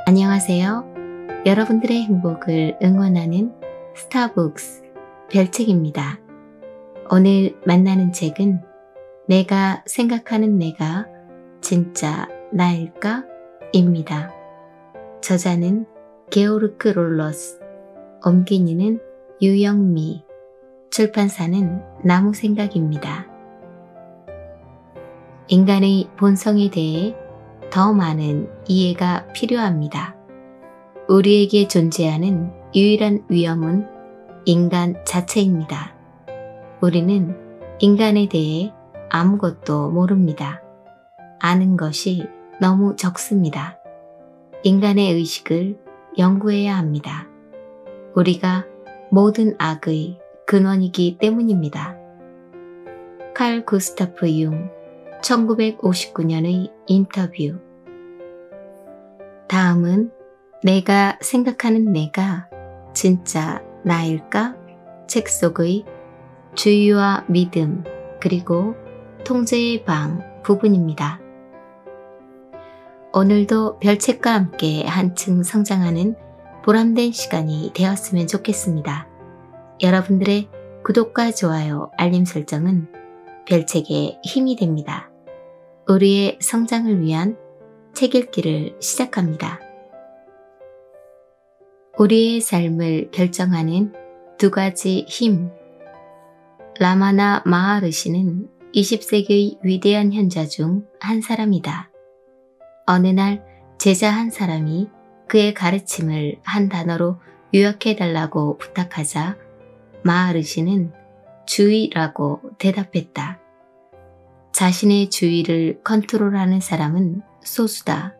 안녕하세요. 여러분들의 행복을 응원하는 스타북스 별책입니다. 오늘 만나는 책은 내가 생각하는 내가 진짜 나일까? 입니다. 저자는 게오르크 롤러스, 옮기니는 유영미, 출판사는 나무생각입니다. 인간의 본성에 대해 더 많은 이해가 필요합니다. 우리에게 존재하는 유일한 위험은 인간 자체입니다. 우리는 인간에 대해 아무것도 모릅니다. 아는 것이 너무 적습니다. 인간의 의식을 연구해야 합니다. 우리가 모든 악의 근원이기 때문입니다. 칼 구스타프 융 1959년의 인터뷰. 다음은 내가 생각하는 내가 진짜 나일까? 책 속의 주의와 믿음 그리고 통제의 방 부분입니다. 오늘도 별책과 함께 한층 성장하는 보람된 시간이 되었으면 좋겠습니다. 여러분들의 구독과 좋아요, 알림 설정은 별책의 힘이 됩니다. 우리의 성장을 위한 책 읽기를 시작합니다. 우리의 삶을 결정하는 두 가지 힘. 라마나 마하르시는 20세기의 위대한 현자 중 한 사람이다. 어느 날 제자 한 사람이 그의 가르침을 한 단어로 요약해달라고 부탁하자 마하르시는 주의라고 대답했다. 자신의 주의를 컨트롤하는 사람은 소수다.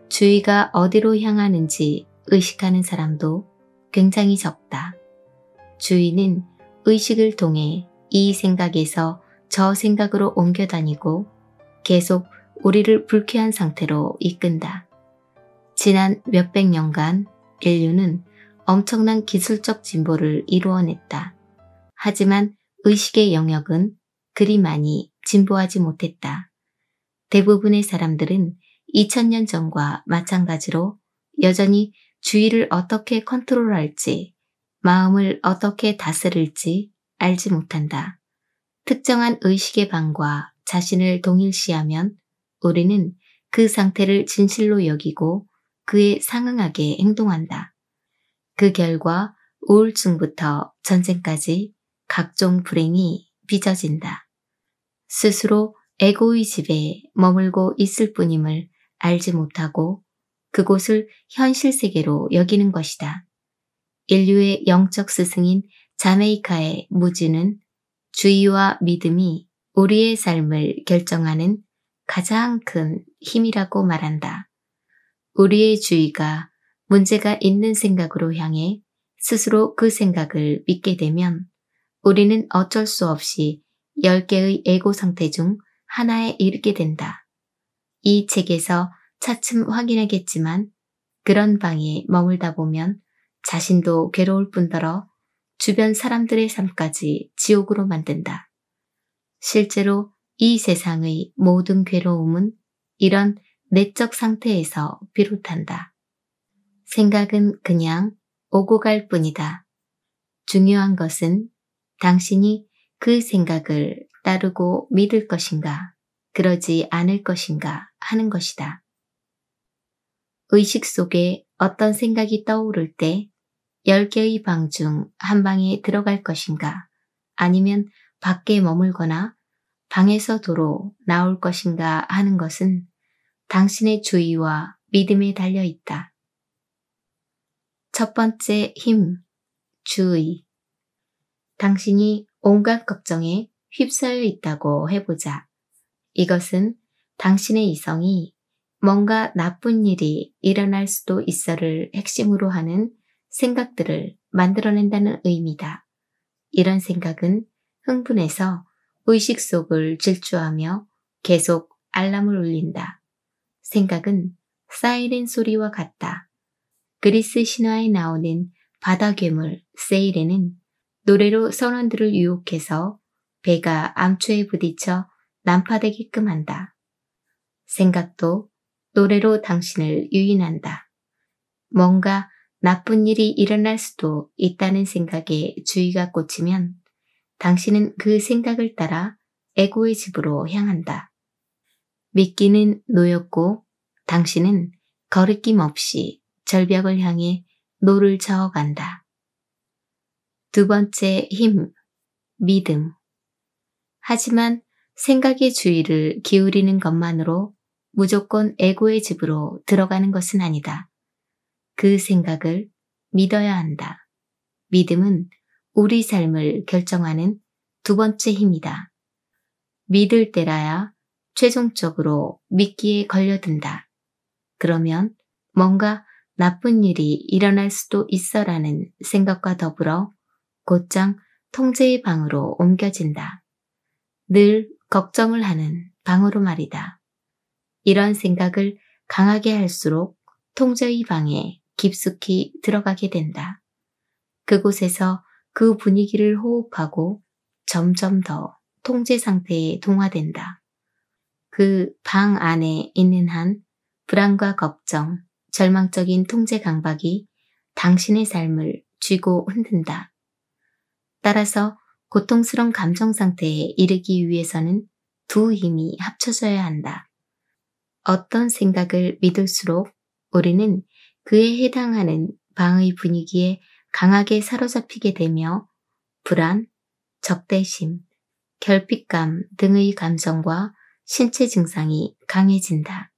주의가 어디로 향하는지 의식하는 사람도 굉장히 적다. 주의는 의식을 통해 이 생각에서 저 생각으로 옮겨 다니고 계속 우리를 불쾌한 상태로 이끈다. 지난 몇백 년간 인류는 엄청난 기술적 진보를 이루어냈다. 하지만 의식의 영역은 그리 많이 진보하지 못했다. 대부분의 사람들은 2000년 전과 마찬가지로 여전히 주의를 어떻게 컨트롤할지, 마음을 어떻게 다스릴지 알지 못한다. 특정한 의식의 방과 자신을 동일시하면 우리는 그 상태를 진실로 여기고 그에 상응하게 행동한다. 그 결과 우울증부터 전쟁까지 각종 불행이 빚어진다. 스스로 에고의 집에 머물고 있을 뿐임을 알지 못하고 그곳을 현실 세계로 여기는 것이다. 인류의 영적 스승인 자메이카의 무지는 주의와 믿음이 우리의 삶을 결정하는 가장 큰 힘이라고 말한다. 우리의 주의가 문제가 있는 생각으로 향해 스스로 그 생각을 믿게 되면 우리는 어쩔 수 없이 10개의 에고 상태 중 하나에 이르게 된다. 이 책에서 차츰 확인하겠지만 그런 방에 머물다 보면 자신도 괴로울 뿐더러 주변 사람들의 삶까지 지옥으로 만든다. 실제로 이 세상의 모든 괴로움은 이런 내적 상태에서 비롯한다. 생각은 그냥 오고 갈 뿐이다. 중요한 것은 당신이 그 생각을 따르고 믿을 것인가, 그러지 않을 것인가 하는 것이다. 의식 속에 어떤 생각이 떠오를 때 10개의 방 중 한 방에 들어갈 것인가, 아니면 밖에 머물거나 방에서 도로 나올 것인가 하는 것은 당신의 주의와 믿음에 달려 있다. 첫 번째 힘, 주의. 당신이 온갖 걱정에 휩싸여 있다고 해보자. 이것은 당신의 이성이 뭔가 나쁜 일이 일어날 수도 있어를 핵심으로 하는 생각들을 만들어낸다는 의미다. 이런 생각은 흥분해서 의식 속을 질주하며 계속 알람을 울린다. 생각은 사이렌 소리와 같다. 그리스 신화에 나오는 바다 괴물 세이렌은 노래로 선원들을 유혹해서 배가 암초에 부딪혀 난파되게끔 한다. 생각도 노래로 당신을 유인한다. 뭔가 나쁜 일이 일어날 수도 있다는 생각에 주의가 꽂히면 당신은 그 생각을 따라 에고의 집으로 향한다. 미끼는 놓였고 당신은 거리낌 없이 절벽을 향해 노를 저어간다. 두 번째 힘, 믿음. 하지만 생각의 주의를 기울이는 것만으로 무조건 에고의 집으로 들어가는 것은 아니다. 그 생각을 믿어야 한다. 믿음은 우리 삶을 결정하는 두 번째 힘이다. 믿을 때라야 최종적으로 미끼에 걸려든다. 그러면 뭔가 나쁜 일이 일어날 수도 있어라는 생각과 더불어 곧장 통제의 방으로 옮겨진다. 늘 걱정을 하는 방으로 말이다. 이런 생각을 강하게 할수록 통제의 방에 깊숙이 들어가게 된다. 그곳에서 그 분위기를 호흡하고 점점 더 통제 상태에 동화된다. 그 방 안에 있는 한 불안과 걱정, 절망적인 통제 강박이 당신의 삶을 쥐고 흔든다. 따라서 고통스러운 감정 상태에 이르기 위해서는 두 힘이 합쳐져야 한다. 어떤 생각을 믿을수록 우리는 그에 해당하는 방의 분위기에 강하게 사로잡히게 되며 불안, 적대심, 결핍감 등의 감정과 신체 증상이 강해진다.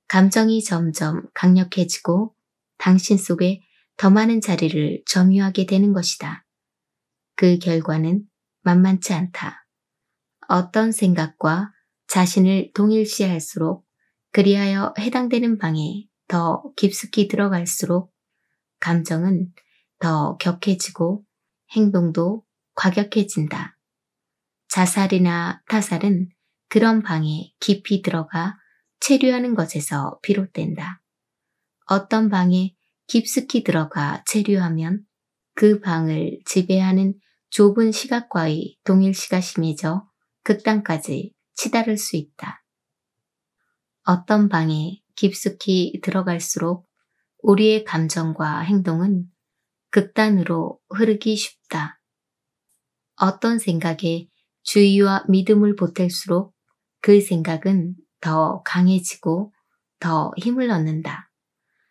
감정이 점점 강력해지고 당신 속에 더 많은 자리를 점유하게 되는 것이다. 그 결과는 만만치 않다. 어떤 생각과 자신을 동일시할수록 그리하여 해당되는 방에 더 깊숙이 들어갈수록 감정은 더 격해지고 행동도 과격해진다. 자살이나 타살은 그런 방에 깊이 들어가 체류하는 것에서 비롯된다. 어떤 방에 깊숙이 들어가 체류하면 그 방을 지배하는 좁은 시각과의 동일시가 심해져 극단까지 치달을 수 있다. 어떤 방에 깊숙이 들어갈수록 우리의 감정과 행동은 극단으로 흐르기 쉽다. 어떤 생각에 주의와 믿음을 보탤수록 그 생각은 더 강해지고 더 힘을 얻는다.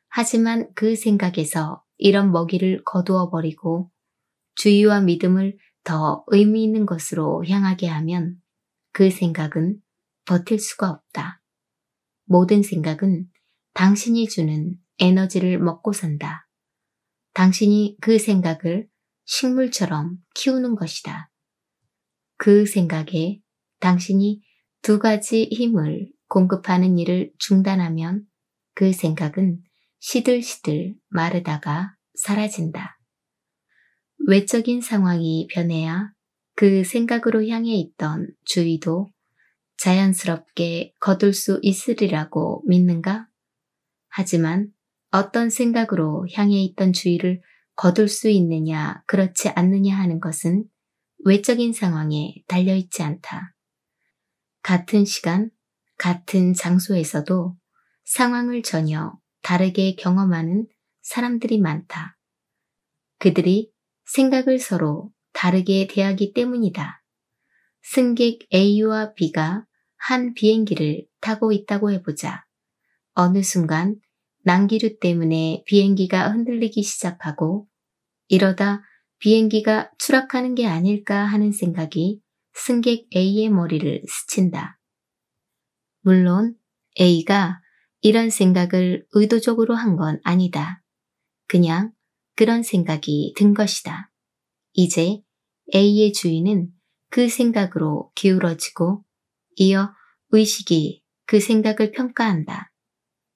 하지만 그 생각에서 이런 먹이를 거두어 버리고 주의와 믿음을 더 의미 있는 것으로 향하게 하면 그 생각은 버틸 수가 없다. 모든 생각은 당신이 주는 에너지를 먹고 산다. 당신이 그 생각을 식물처럼 키우는 것이다. 그 생각에 당신이 두 가지 힘을 공급하는 일을 중단하면 그 생각은 시들시들 마르다가 사라진다. 외적인 상황이 변해야 그 생각으로 향해 있던 주의도 자연스럽게 거둘 수 있으리라고 믿는가? 하지만 어떤 생각으로 향해 있던 주의를 거둘 수 있느냐, 그렇지 않느냐 하는 것은 외적인 상황에 달려있지 않다. 같은 시간, 같은 장소에서도 상황을 전혀 다르게 경험하는 사람들이 많다. 그들이 생각을 서로 다르게 대하기 때문이다. 승객 A와 B가 한 비행기를 타고 있다고 해보자. 어느 순간 난기류 때문에 비행기가 흔들리기 시작하고 이러다 비행기가 추락하는 게 아닐까 하는 생각이 승객 A의 머리를 스친다. 물론 A가 이런 생각을 의도적으로 한 건 아니다. 그냥 그런 생각이 든 것이다. 이제 A의 주의는 그 생각으로 기울어지고 이어 의식이 그 생각을 평가한다.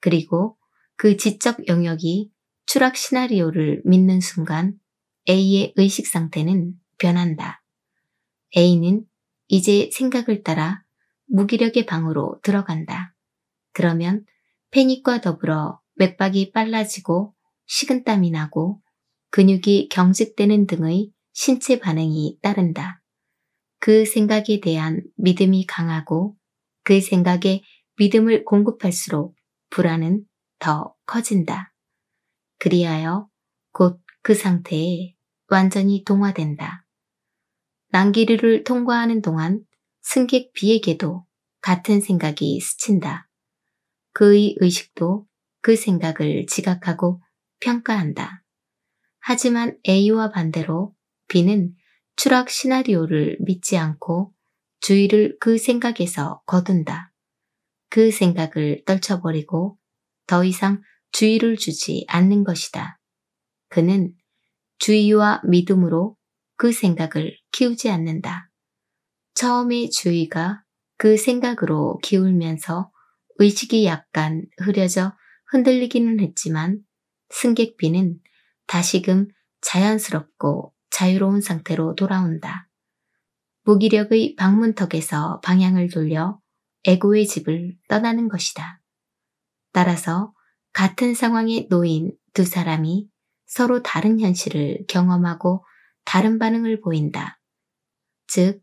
그리고 그 지적 영역이 추락 시나리오를 믿는 순간 A의 의식 상태는 변한다. A는 이제 생각을 따라 무기력의 방으로 들어간다. 그러면 패닉과 더불어 맥박이 빨라지고 식은땀이 나고 근육이 경직되는 등의 신체 반응이 따른다. 그 생각에 대한 믿음이 강하고 그 생각에 믿음을 공급할수록 불안은 더 커진다. 그리하여 곧 그 상태에 완전히 동화된다. 난기류를 통과하는 동안 승객 B에게도 같은 생각이 스친다. 그의 의식도 그 생각을 지각하고 평가한다. 하지만 A와 반대로 B는 추락 시나리오를 믿지 않고 주의를 그 생각에서 거둔다. 그 생각을 떨쳐버리고 더 이상 주의를 주지 않는 것이다. 그는 주의와 믿음으로 그 생각을 키우지 않는다. 처음에 주의가 그 생각으로 기울면서 의식이 약간 흐려져 흔들리기는 했지만 승객 B는 다시금 자연스럽고 자유로운 상태로 돌아온다. 무기력의 방문턱에서 방향을 돌려 에고의 집을 떠나는 것이다. 따라서 같은 상황에 놓인 두 사람이 서로 다른 현실을 경험하고 다른 반응을 보인다. 즉,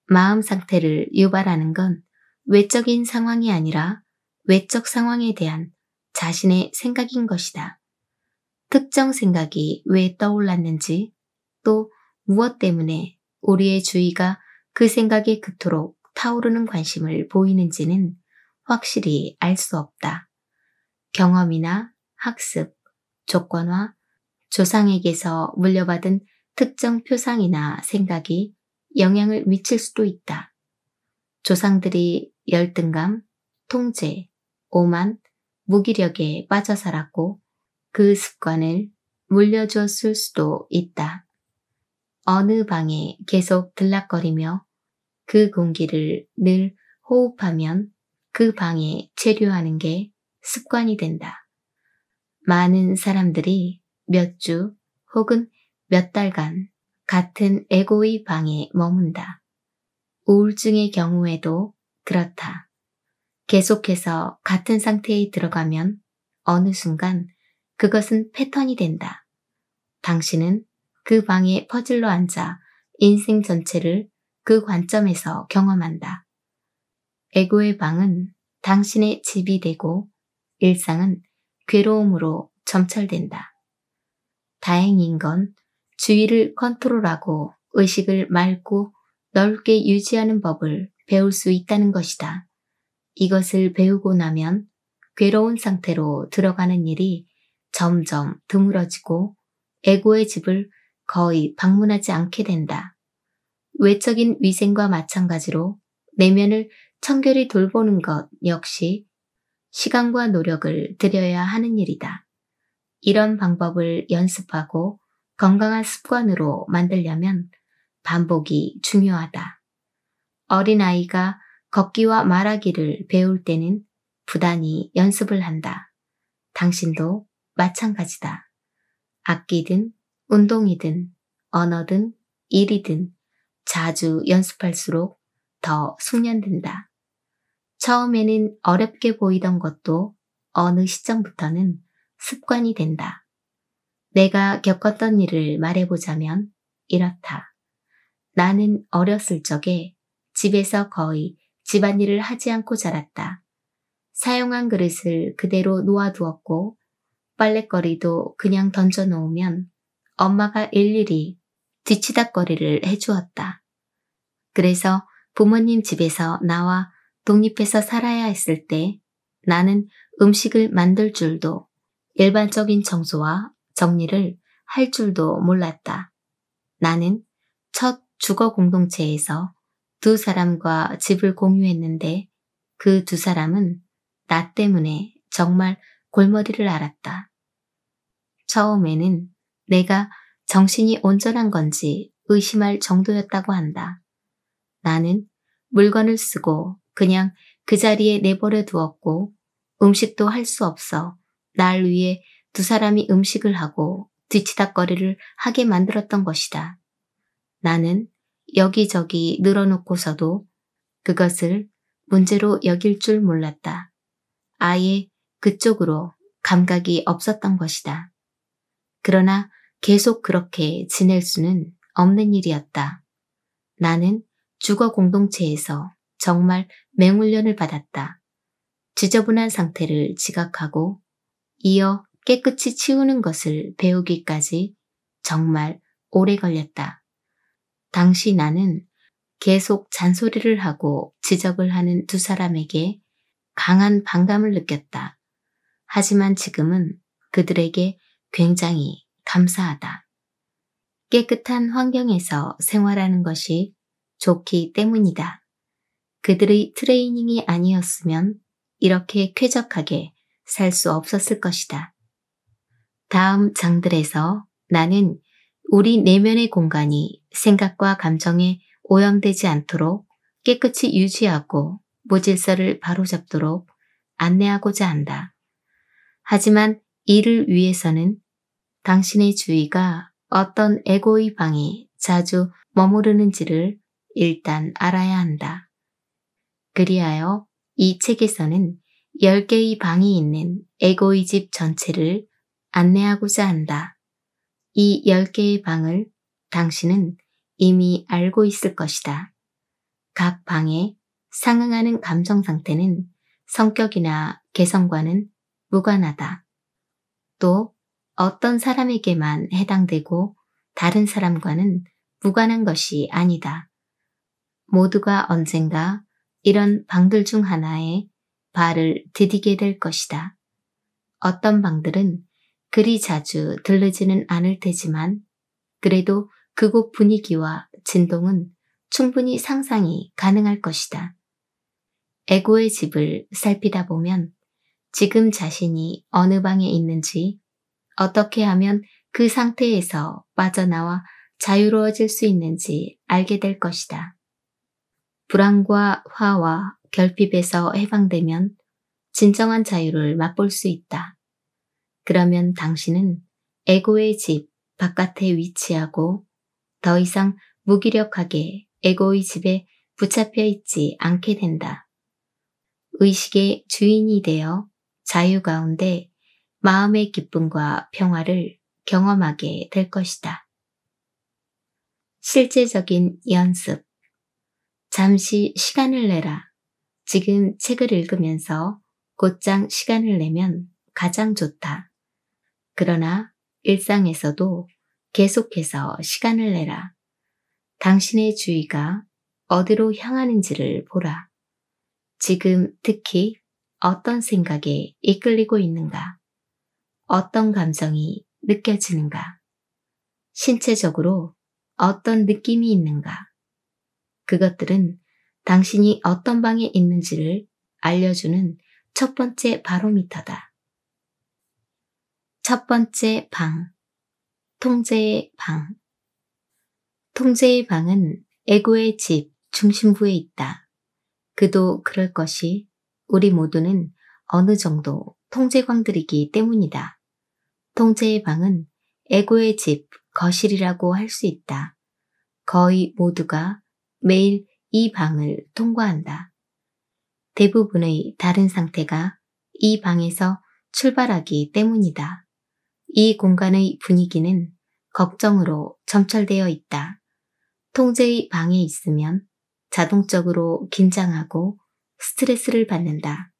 마음 상태를 유발하는 건 외적인 상황이 아니라 외적 상황에 대한 자신의 생각인 것이다. 특정 생각이 왜 떠올랐는지 또 무엇 때문에 우리의 주의가 그 생각에 그토록 타오르는 관심을 보이는지는 확실히 알 수 없다. 경험이나 학습, 조건화, 조상에게서 물려받은 특정 표상이나 생각이 영향을 미칠 수도 있다. 조상들이 열등감, 통제, 오만, 무기력에 빠져 살았고 그 습관을 물려주었을 수도 있다. 어느 방에 계속 들락거리며 그 공기를 늘 호흡하면 그 방에 체류하는 게 습관이 된다. 많은 사람들이 몇 주 혹은 몇 달간 같은 에고의 방에 머문다. 우울증의 경우에도 그렇다. 계속해서 같은 상태에 들어가면 어느 순간 그것은 패턴이 된다. 당신은 그 방에 퍼즐로 앉아 인생 전체를 그 관점에서 경험한다. 에고의 방은 당신의 집이 되고 일상은 괴로움으로 점철된다. 다행인 건 주의를 컨트롤하고 의식을 맑고 넓게 유지하는 법을 배울 수 있다는 것이다. 이것을 배우고 나면 괴로운 상태로 들어가는 일이 점점 드물어지고 에고의 집을 거의 방문하지 않게 된다. 외적인 위생과 마찬가지로 내면을 청결히 돌보는 것 역시 시간과 노력을 들여야 하는 일이다. 이런 방법을 연습하고 건강한 습관으로 만들려면 반복이 중요하다. 어린아이가 걷기와 말하기를 배울 때는 부단히 연습을 한다. 당신도 마찬가지다. 악기든 운동이든 언어든 일이든 자주 연습할수록 더 숙련된다. 처음에는 어렵게 보이던 것도 어느 시점부터는 습관이 된다. 내가 겪었던 일을 말해보자면 이렇다. 나는 어렸을 적에 집에서 거의 집안일을 하지 않고 자랐다. 사용한 그릇을 그대로 놓아두었고 빨랫거리도 그냥 던져놓으면 엄마가 일일이 뒤치다꺼리를 해주었다. 그래서 부모님 집에서 나와 독립해서 살아야 했을 때 나는 음식을 만들 줄도 일반적인 청소와 정리를 할 줄도 몰랐다. 나는 첫 주거 공동체에서 두 사람과 집을 공유했는데 그 두 사람은 나 때문에 정말 골머리를 앓았다. 처음에는 내가 정신이 온전한 건지 의심할 정도였다고 한다. 나는 물건을 쓰고 그냥 그 자리에 내버려 두었고 음식도 할 수 없어 날 위해 두 사람이 음식을 하고 뒤치다꺼리를 하게 만들었던 것이다. 나는 여기저기 늘어놓고서도 그것을 문제로 여길 줄 몰랐다. 아예 그쪽으로 감각이 없었던 것이다. 그러나 계속 그렇게 지낼 수는 없는 일이었다. 나는 주거 공동체에서 정말 맹훈련을 받았다. 지저분한 상태를 지각하고 이어 깨끗이 치우는 것을 배우기까지 정말 오래 걸렸다. 당시 나는 계속 잔소리를 하고 지적을 하는 두 사람에게 강한 반감을 느꼈다. 하지만 지금은 그들에게 굉장히 감사하다. 깨끗한 환경에서 생활하는 것이 좋기 때문이다. 그들의 트레이닝이 아니었으면 이렇게 쾌적하게 살 수 없었을 것이다. 다음 장들에서 나는 우리 내면의 공간이 생각과 감정에 오염되지 않도록 깨끗이 유지하고 무질서를 바로잡도록 안내하고자 한다. 하지만 이를 위해서는 당신의 주의가 어떤 에고의 방에 자주 머무르는지를 일단 알아야 한다. 그리하여 이 책에서는 10개의 방이 있는 에고의 집 전체를 안내하고자 한다. 이 10개의 방을 당신은 이미 알고 있을 것이다. 각 방에 상응하는 감정 상태는 성격이나 개성과는 무관하다. 또 어떤 사람에게만 해당되고 다른 사람과는 무관한 것이 아니다. 모두가 언젠가 이런 방들 중 하나에 발을 디디게 될 것이다. 어떤 방들은 그리 자주 들르지는 않을 테지만 그래도 그곳 분위기와 진동은 충분히 상상이 가능할 것이다. 에고의 집을 살피다 보면 지금 자신이 어느 방에 있는지, 어떻게 하면 그 상태에서 빠져나와 자유로워질 수 있는지 알게 될 것이다. 불안과 화와 결핍에서 해방되면 진정한 자유를 맛볼 수 있다. 그러면 당신은 에고의 집 바깥에 위치하고 더 이상 무기력하게 에고의 집에 붙잡혀 있지 않게 된다. 의식의 주인이 되어 자유 가운데 마음의 기쁨과 평화를 경험하게 될 것이다. 실제적인 연습. 잠시 시간을 내라. 지금 책을 읽으면서 곧장 시간을 내면 가장 좋다. 그러나 일상에서도 계속해서 시간을 내라. 당신의 주의가 어디로 향하는지를 보라. 지금 특히 어떤 생각에 이끌리고 있는가? 어떤 감정이 느껴지는가? 신체적으로 어떤 느낌이 있는가? 그것들은 당신이 어떤 방에 있는지를 알려주는 첫 번째 바로미터다. 첫 번째 방, 통제의 방. 통제의 방은 에고의 집 중심부에 있다. 그도 그럴 것이 우리 모두는 어느 정도 통제광들이기 때문이다. 통제의 방은 에고의 집 거실이라고 할 수 있다. 거의 모두가 매일 이 방을 통과한다. 대부분의 다른 상태가 이 방에서 출발하기 때문이다. 이 공간의 분위기는 걱정으로 점철되어 있다. 통제의 방에 있으면 자동적으로 긴장하고 스트레스를 받는다.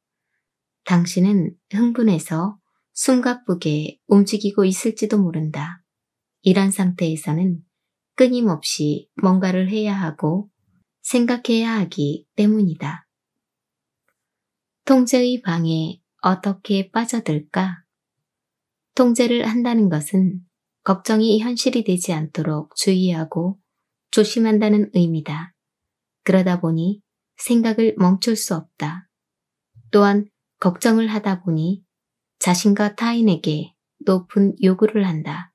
당신은 흥분해서 숨가쁘게 움직이고 있을지도 모른다. 이런 상태에서는 끊임없이 뭔가를 해야 하고 생각해야 하기 때문이다. 통제의 방에 어떻게 빠져들까? 통제를 한다는 것은 걱정이 현실이 되지 않도록 주의하고 조심한다는 의미다. 그러다 보니 생각을 멈출 수 없다. 또한 걱정을 하다 보니 자신과 타인에게 높은 요구를 한다.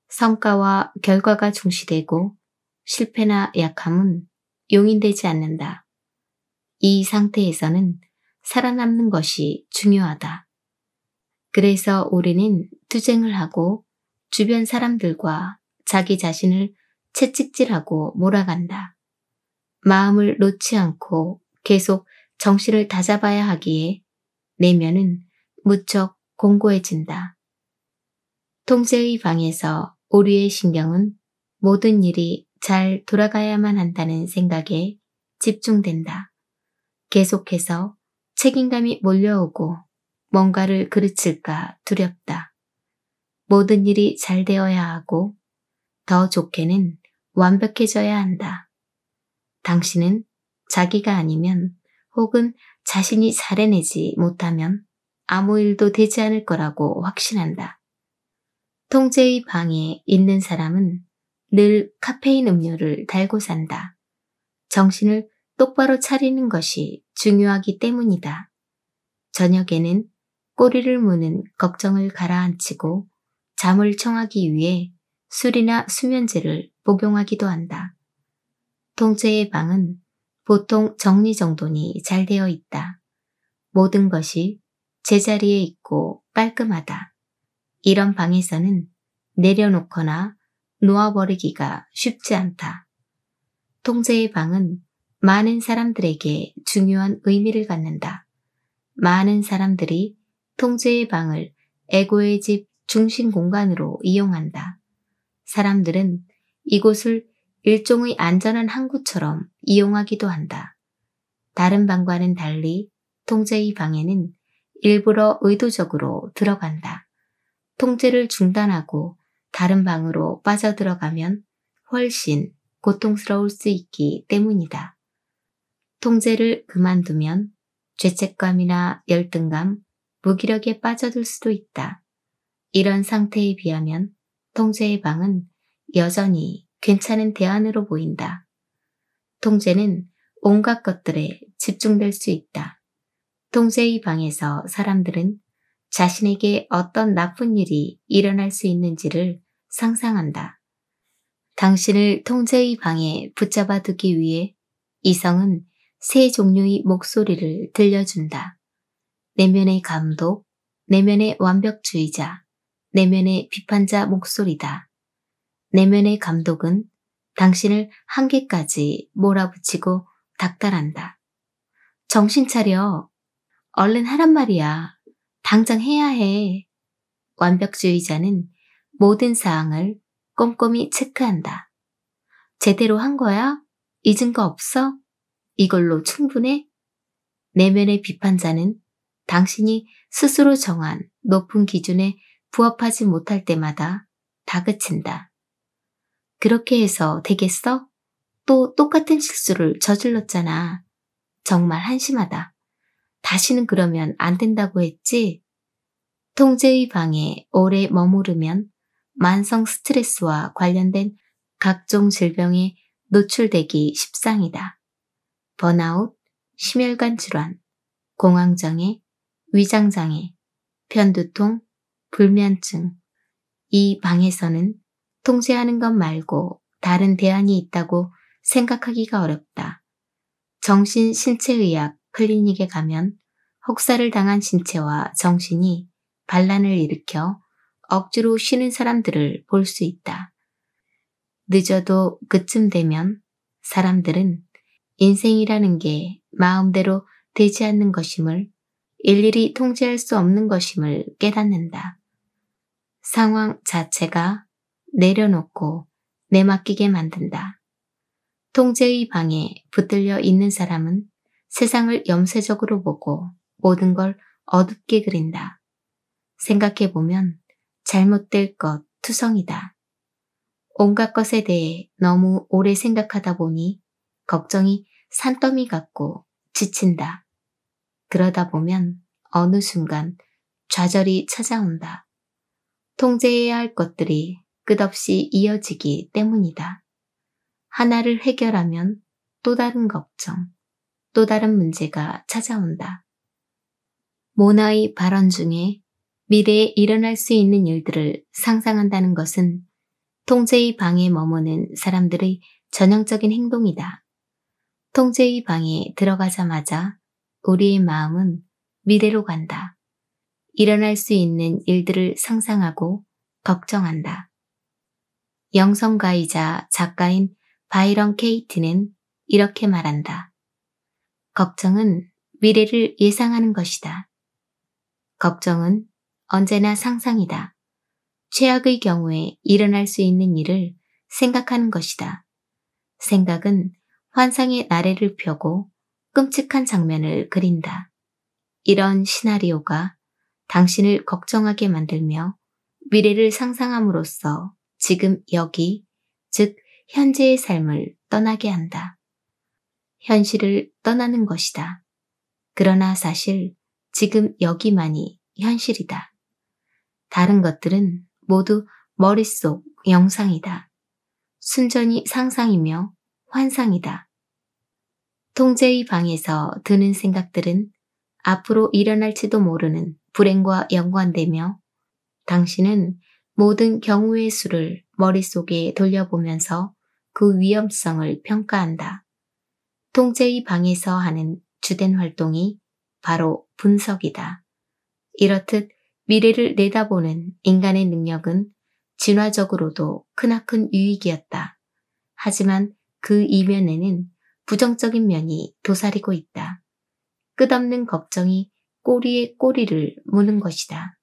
성과와 결과가 중시되고 실패나 약함은 용인되지 않는다. 이 상태에서는 살아남는 것이 중요하다. 그래서 우리는 투쟁을 하고 주변 사람들과 자기 자신을 채찍질하고 몰아간다. 마음을 놓지 않고 계속 정신을 다잡아야 하기에 내면은 무척 공고해진다. 통제의 방에서 우리의 신경은 모든 일이 잘 돌아가야만 한다는 생각에 집중된다. 계속해서 책임감이 몰려오고 뭔가를 그르칠까 두렵다. 모든 일이 잘 되어야 하고 더 좋게는 완벽해져야 한다. 당신은 자기가 아니면 혹은 자신이 잘해내지 못하면 아무 일도 되지 않을 거라고 확신한다. 통제의 방에 있는 사람은 늘 카페인 음료를 달고 산다. 정신을 똑바로 차리는 것이 중요하기 때문이다. 저녁에는 꼬리를 무는 걱정을 가라앉히고 잠을 청하기 위해 술이나 수면제를 복용하기도 한다. 통제의 방은 보통 정리정돈이 잘 되어 있다. 모든 것이 제자리에 있고 깔끔하다. 이런 방에서는 내려놓거나 놓아버리기가 쉽지 않다. 통제의 방은 많은 사람들에게 중요한 의미를 갖는다. 많은 사람들이 통제의 방을 에고의 집 중심 공간으로 이용한다. 사람들은 이곳을 일종의 안전한 항구처럼 이용하기도 한다. 다른 방과는 달리 통제의 방에는 일부러 의도적으로 들어간다. 통제를 중단하고 다른 방으로 빠져들어가면 훨씬 고통스러울 수 있기 때문이다. 통제를 그만두면 죄책감이나 열등감, 무기력에 빠져들 수도 있다. 이런 상태에 비하면 통제의 방은 여전히 괜찮은 대안으로 보인다. 통제는 온갖 것들에 집중될 수 있다. 통제의 방에서 사람들은 자신에게 어떤 나쁜 일이 일어날 수 있는지를 상상한다. 당신을 통제의 방에 붙잡아 두기 위해 이성은 세 종류의 목소리를 들려준다. 내면의 감독, 내면의 완벽주의자, 내면의 비판자 목소리다. 내면의 감독은 당신을 한계까지 몰아붙이고 닥달한다. 정신 차려. 얼른 하란 말이야. 당장 해야 해. 완벽주의자는 모든 사항을 꼼꼼히 체크한다. 제대로 한 거야? 잊은 거 없어? 이걸로 충분해? 내면의 비판자는 당신이 스스로 정한 높은 기준에 부합하지 못할 때마다 다그친다. 그렇게 해서 되겠어? 또 똑같은 실수를 저질렀잖아. 정말 한심하다. 다시는 그러면 안 된다고 했지? 통제의 방에 오래 머무르면 만성 스트레스와 관련된 각종 질병에 노출되기 십상이다. 번아웃, 심혈관 질환, 공황장애, 위장장애, 편두통, 불면증. 이 방에서는 통제하는 것 말고 다른 대안이 있다고 생각하기가 어렵다. 정신신체의학 클리닉에 가면 혹사를 당한 신체와 정신이 반란을 일으켜 억지로 쉬는 사람들을 볼 수 있다. 늦어도 그쯤 되면 사람들은 인생이라는 게 마음대로 되지 않는 것임을, 일일이 통제할 수 없는 것임을 깨닫는다. 상황 자체가 내려놓고 내맡기게 만든다. 통제의 방에 붙들려 있는 사람은 세상을 염세적으로 보고 모든 걸 어둡게 그린다. 생각해보면 잘못될 것 투성이다. 온갖 것에 대해 너무 오래 생각하다 보니 걱정이 산더미 같고 지친다. 그러다 보면 어느 순간 좌절이 찾아온다. 통제해야 할 것들이 끝없이 이어지기 때문이다. 하나를 해결하면 또 다른 걱정, 또 다른 문제가 찾아온다. 모나의 발언 중에 미래에 일어날 수 있는 일들을 상상한다는 것은 통제의 방에 머무는 사람들의 전형적인 행동이다. 통제의 방에 들어가자마자 우리의 마음은 미래로 간다. 일어날 수 있는 일들을 상상하고 걱정한다. 영성가이자 작가인 바이런 케이트는 이렇게 말한다. 걱정은 미래를 예상하는 것이다. 걱정은 언제나 상상이다. 최악의 경우에 일어날 수 있는 일을 생각하는 것이다. 생각은 환상의 나래를 펴고 끔찍한 장면을 그린다. 이런 시나리오가 당신을 걱정하게 만들며 미래를 상상함으로써 지금 여기, 즉 현재의 삶을 떠나게 한다. 현실을 떠나는 것이다. 그러나 사실 지금 여기만이 현실이다. 다른 것들은 모두 머릿속 영상이다. 순전히 상상이며 환상이다. 통제의 방에서 드는 생각들은 앞으로 일어날지도 모르는 불행과 연관되며 당신은 모든 경우의 수를 머릿속에 돌려보면서 그 위험성을 평가한다. 통제의 방에서 하는 주된 활동이 바로 분석이다. 이렇듯 미래를 내다보는 인간의 능력은 진화적으로도 크나큰 유익이었다. 하지만 그 이면에는 부정적인 면이 도사리고 있다. 끝없는 걱정이 꼬리에 꼬리를 무는 것이다.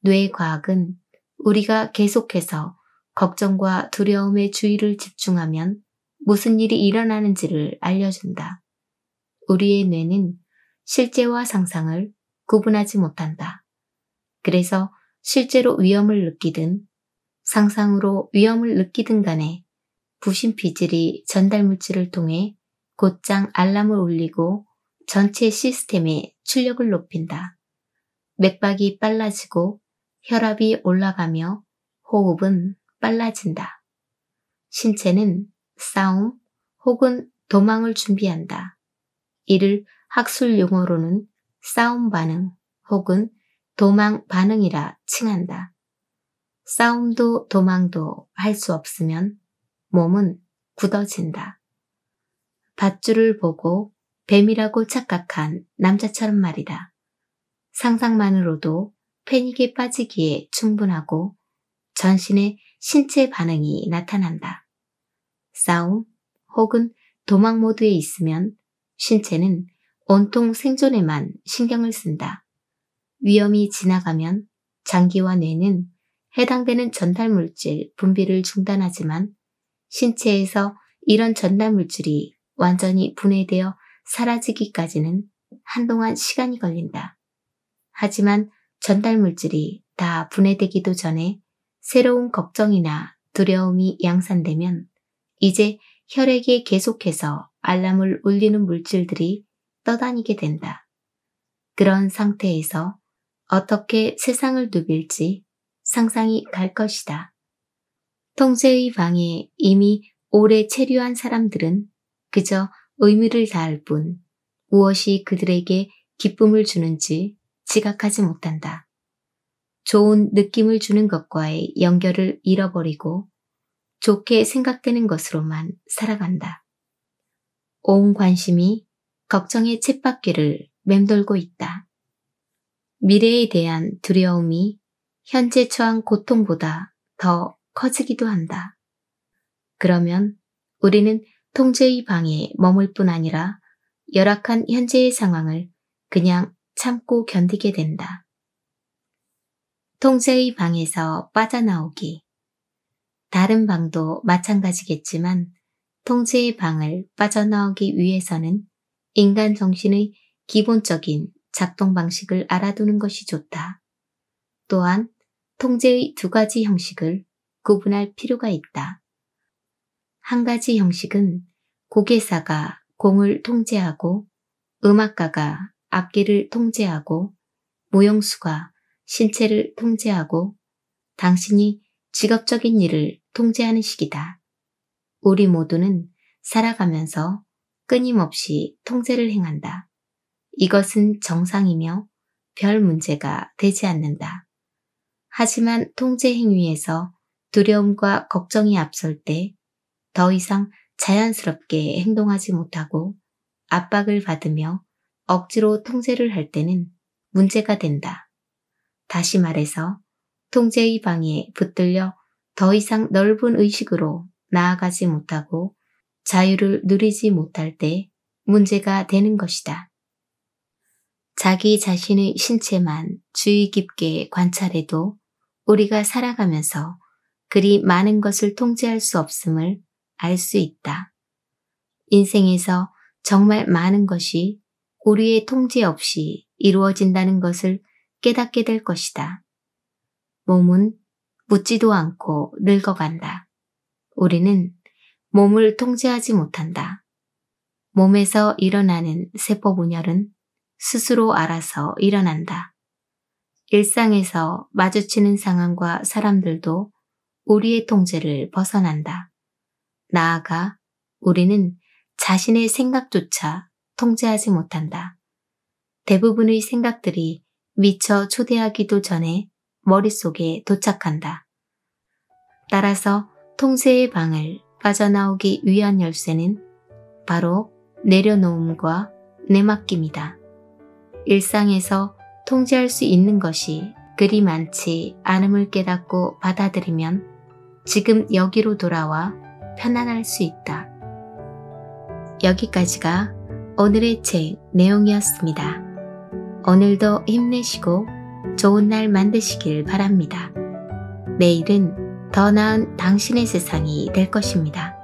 뇌과학은 우리가 계속해서 걱정과 두려움에 주의를 집중하면 무슨 일이 일어나는지를 알려준다. 우리의 뇌는 실제와 상상을 구분하지 못한다. 그래서 실제로 위험을 느끼든 상상으로 위험을 느끼든 간에 부신피질이 전달물질을 통해 곧장 알람을 울리고 전체 시스템의 출력을 높인다. 맥박이 빨라지고 혈압이 올라가며 호흡은 빨라진다. 신체는 싸움 혹은 도망을 준비한다. 이를 학술 용어로는 싸움 반응 혹은 도망 반응이라 칭한다. 싸움도 도망도 할 수 없으면 몸은 굳어진다. 밧줄을 보고 뱀이라고 착각한 남자처럼 말이다. 상상만으로도 패닉에 빠지기에 충분하고 전신의 신체 반응이 나타난다. 싸움 혹은 도망 모드에 있으면 신체는 온통 생존에만 신경을 쓴다. 위험이 지나가면 장기와 뇌는 해당되는 전달물질 분비를 중단하지만 신체에서 이런 전달물질이 완전히 분해되어 사라지기까지는 한동안 시간이 걸린다. 하지만 전달물질이 다 분해되기도 전에 새로운 걱정이나 두려움이 양산되면 이제 혈액에 계속해서 알람을 울리는 물질들이 떠다니게 된다. 그런 상태에서 어떻게 세상을 누빌지 상상이 갈 것이다. 통제의 방에 이미 오래 체류한 사람들은 그저 의무를 다할 뿐 무엇이 그들에게 기쁨을 주는지 지각하지 못한다. 좋은 느낌을 주는 것과의 연결을 잃어버리고 좋게 생각되는 것으로만 살아간다. 온 관심이 걱정의 쳇바퀴를 맴돌고 있다. 미래에 대한 두려움이 현재 처한 고통보다 더 커지기도 한다. 그러면 우리는 통제의 방에 머물 뿐 아니라 열악한 현재의 상황을 그냥 참고 견디게 된다. 통제의 방에서 빠져나오기. 다른 방도 마찬가지겠지만 통제의 방을 빠져나오기 위해서는 인간 정신의 기본적인 작동 방식을 알아두는 것이 좋다. 또한 통제의 두 가지 형식을 구분할 필요가 있다. 한 가지 형식은 고개사가 공을 통제하고 음악가가 악기를 통제하고 무용수가 신체를 통제하고 당신이 직업적인 일을 통제하는 식이다. 우리 모두는 살아가면서 끊임없이 통제를 행한다. 이것은 정상이며 별 문제가 되지 않는다. 하지만 통제 행위에서 두려움과 걱정이 앞설 때 더 이상 자연스럽게 행동하지 못하고 압박을 받으며 억지로 통제를 할 때는 문제가 된다. 다시 말해서 통제의 방에 붙들려 더 이상 넓은 의식으로 나아가지 못하고 자유를 누리지 못할 때 문제가 되는 것이다. 자기 자신의 신체만 주의 깊게 관찰해도 우리가 살아가면서 그리 많은 것을 통제할 수 없음을 알 수 있다. 인생에서 정말 많은 것이 우리의 통제 없이 이루어진다는 것을 깨닫게 될 것이다. 몸은 묻지도 않고 늙어간다. 우리는 몸을 통제하지 못한다. 몸에서 일어나는 세포 분열은 스스로 알아서 일어난다. 일상에서 마주치는 상황과 사람들도 우리의 통제를 벗어난다. 나아가 우리는 자신의 생각조차 통제하지 못한다. 대부분의 생각들이 미처 초대하기도 전에 머릿속에 도착한다. 따라서 통제의 방을 빠져나오기 위한 열쇠는 바로 내려놓음과 내맡김이다. 일상에서 통제할 수 있는 것이 그리 많지 않음을 깨닫고 받아들이면 지금 여기로 돌아와 편안할 수 있다. 여기까지가 오늘의 책 내용이었습니다. 오늘도 힘내시고 좋은 날 만드시길 바랍니다. 내일은 더 나은 당신의 세상이 될 것입니다.